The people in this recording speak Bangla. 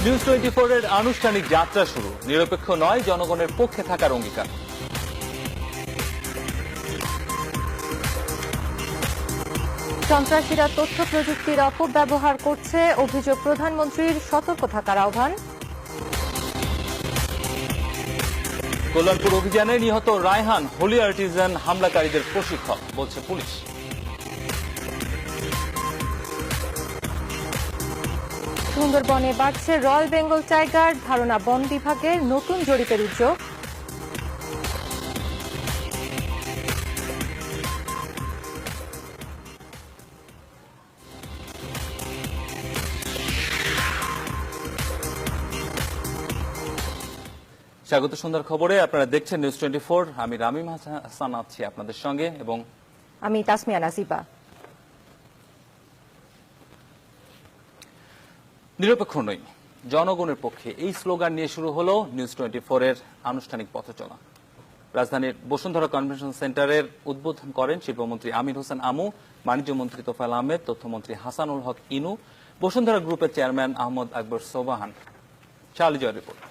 নিউজ 24 এর আনুষ্ঠানিক যাত্রা শুরু। নিরপেক্ষ নয়, জনগণের পক্ষে থাকার অঙ্গীকার। সন্ত্রাসীরা তথ্য প্রযুক্তির অপব্যবহার করছে, অভিযোগ প্রধানমন্ত্রীর, সতর্ক থাকার আহ্বান। কল্যাণপুর অভিযানে নিহত রায়হান হোলি আর্টিজান হামলাকারীদের প্রশিক্ষক, বলছে পুলিশ। সুন্দরবনে বাড়ছে রয়্যাল বেঙ্গল টাইগার, ধারণা বন বিভাগের, নতুন জরিপের উদ্যোগ। স্বাগত সন্ধ্যার খবরে আপনারা দেখছেন নিউজ 24। আমি রামিম হাসান আছি আপনাদের সঙ্গে এবং আমি তাসমিয়া নাজিবা। নিরপেক্ষ নই, জনগণের পক্ষে, এই স্লোগান নিয়ে শুরু হলো নিউজ 24 এর আনুষ্ঠানিক পথচলা। রাজধানীর বসুন্ধরা কনভেনশন সেন্টারের উদ্বোধন করেন শিল্পমন্ত্রী আমির হোসেন আমু, বাণিজ্য মন্ত্রী তোফায়েল আহমেদ, তথ্যমন্ত্রী হাসানুল হক ইনু, বসুন্ধরা গ্রুপের চেয়ারম্যান আহমদ আকবর সোবাহান। শালিজয় রিপোর্ট।